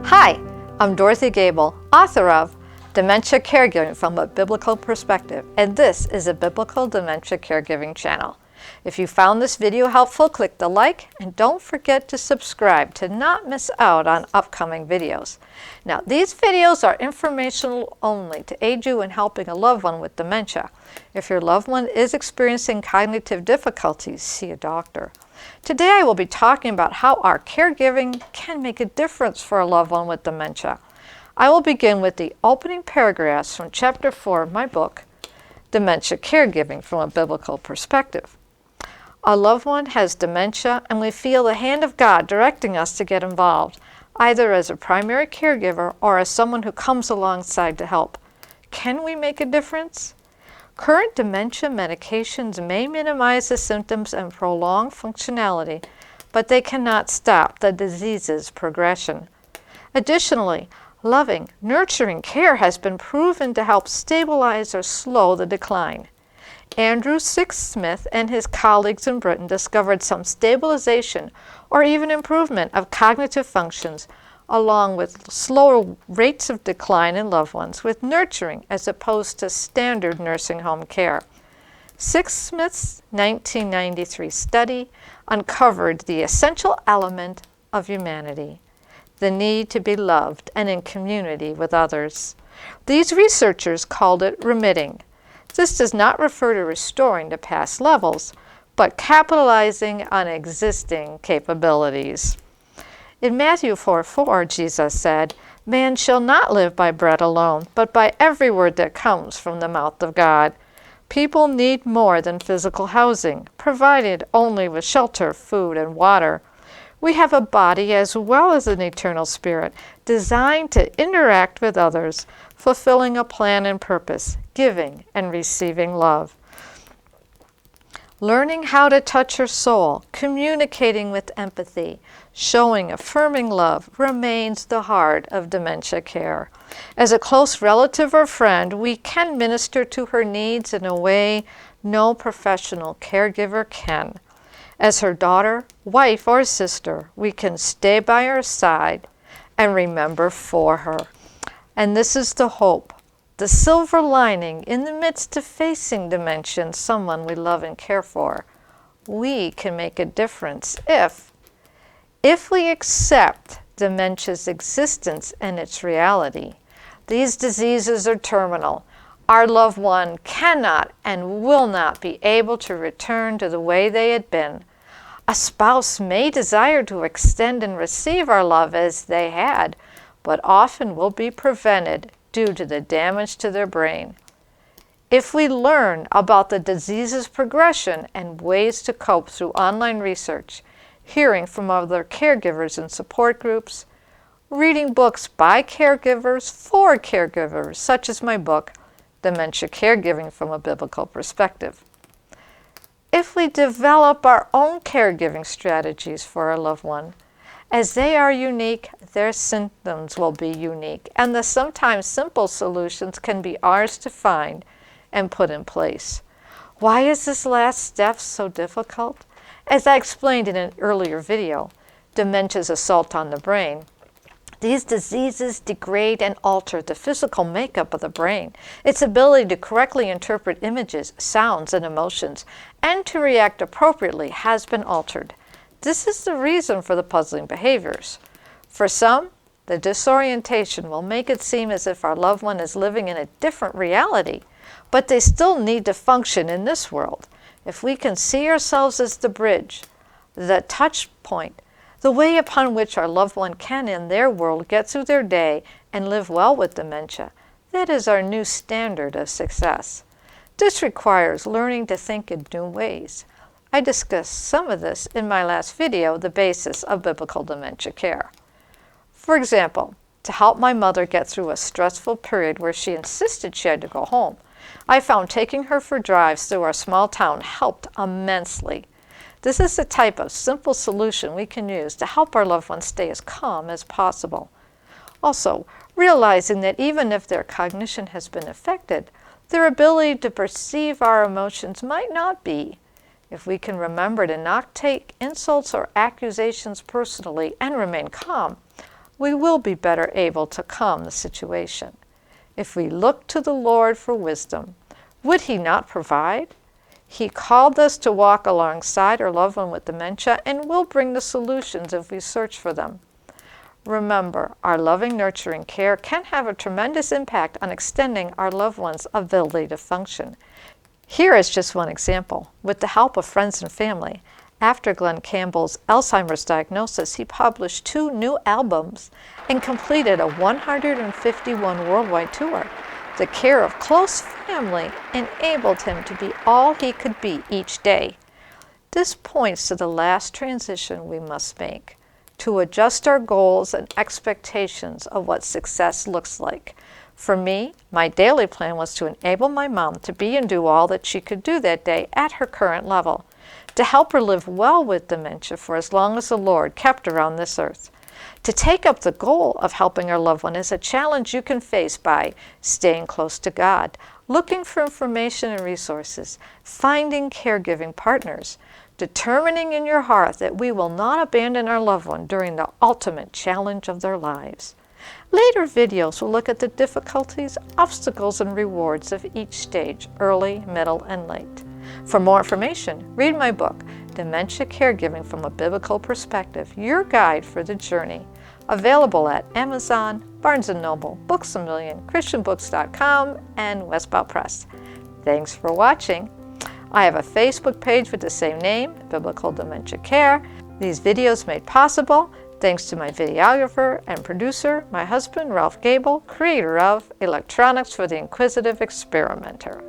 Hi, I'm Dorothy Gable, author of Dementia Caregiving from a Biblical Perspective, and this is a Biblical Dementia Caregiving channel. If you found this video helpful, click the like and don't forget to subscribe to not miss out on upcoming videos. Now, these videos are informational only to aid you in helping a loved one with dementia. If your loved one is experiencing cognitive difficulties, see a doctor. Today I will be talking about how our caregiving can make a difference for a loved one with dementia. I will begin with the opening paragraphs from Chapter 4 of my book, Dementia Caregiving from a Biblical Perspective. A loved one has dementia and we feel the hand of God directing us to get involved, either as a primary caregiver or as someone who comes alongside to help. Can we make a difference? Current dementia medications may minimize the symptoms and prolong functionality, but they cannot stop the disease's progression. Additionally, loving, nurturing care has been proven to help stabilize or slow the decline. Andrew Sixsmith and his colleagues in Britain discovered some stabilization or even improvement of cognitive functions, along with slower rates of decline in loved ones with nurturing as opposed to standard nursing home care. Sixsmith's 1993 study uncovered the essential element of humanity, the need to be loved and in community with others. These researchers called it remitting. This does not refer to restoring to past levels, but capitalizing on existing capabilities. In Matthew 4:4, Jesus said, "Man shall not live by bread alone, but by every word that comes from the mouth of God." People need more than physical housing, provided only with shelter, food, and water. We have a body as well as an eternal spirit, designed to interact with others, fulfilling a plan and purpose, giving and receiving love. Learning how to touch her soul, communicating with empathy, showing affirming love remains the heart of dementia care. As a close relative or friend, we can minister to her needs in a way no professional caregiver can. As her daughter, wife, or sister, we can stay by her side and remember for her. And this is the hope, the silver lining in the midst of facing dementia in someone we love and care for. We can make a difference if we accept dementia's existence and its reality. These diseases are terminal. Our loved one cannot and will not be able to return to the way they had been. A spouse may desire to extend and receive our love as they had, but often will be prevented due to the damage to their brain. If we learn about the disease's progression and ways to cope through online research, hearing from other caregivers and support groups, reading books by caregivers for caregivers, such as my book, Dementia Caregiving from a Biblical Perspective. If we develop our own caregiving strategies for our loved one, as they are unique, their symptoms will be unique, and the sometimes simple solutions can be ours to find and put in place. Why is this last step so difficult? As I explained in an earlier video, dementia's assault on the brain, these diseases degrade and alter the physical makeup of the brain, its ability to correctly interpret images, sounds, and emotions, and to react appropriately has been altered. This is the reason for the puzzling behaviors. For some, the disorientation will make it seem as if our loved one is living in a different reality, but they still need to function in this world. If we can see ourselves as the bridge, the touch point, the way upon which our loved one can in their world get through their day and live well with dementia, that is our new standard of success. This requires learning to think in new ways. I discussed some of this in my last video, The Basis of Biblical Dementia Care. For example, to help my mother get through a stressful period where she insisted she had to go home, I found taking her for drives through our small town helped immensely. This is the type of simple solution we can use to help our loved ones stay as calm as possible. Also, realizing that even if their cognition has been affected, their ability to perceive our emotions might not be. If we can remember to not take insults or accusations personally and remain calm, we will be better able to calm the situation. If we look to the Lord for wisdom, would He not provide? He called us to walk alongside our loved one with dementia and will bring the solutions if we search for them. Remember, our loving, nurturing care can have a tremendous impact on extending our loved one's ability to function. Here is just one example. With the help of friends and family, after Glenn Campbell's Alzheimer's diagnosis, he published 2 new albums and completed a 151 worldwide tour. The care of close family enabled him to be all he could be each day. This points to the last transition we must make, to adjust our goals and expectations of what success looks like. For me, my daily plan was to enable my mom to be and do all that she could do that day at her current level, to help her live well with dementia for as long as the Lord kept her on this earth. To take up the goal of helping our loved one is a challenge you can face by staying close to God, looking for information and resources, finding caregiving partners, determining in your heart that we will not abandon our loved one during the ultimate challenge of their lives. Later videos will look at the difficulties, obstacles, and rewards of each stage, early, middle, and late. For more information, read my book, Dementia Caregiving from a Biblical Perspective, your guide for the journey. Available at Amazon, Barnes & Noble, Books A Million, ChristianBooks.com, and Westbound Press. Thanks for watching. I have a Facebook page with the same name, Biblical Dementia Care. These videos made possible thanks to my videographer and producer, my husband, Ralph Gable, creator of Electronics for the Inquisitive Experimenter.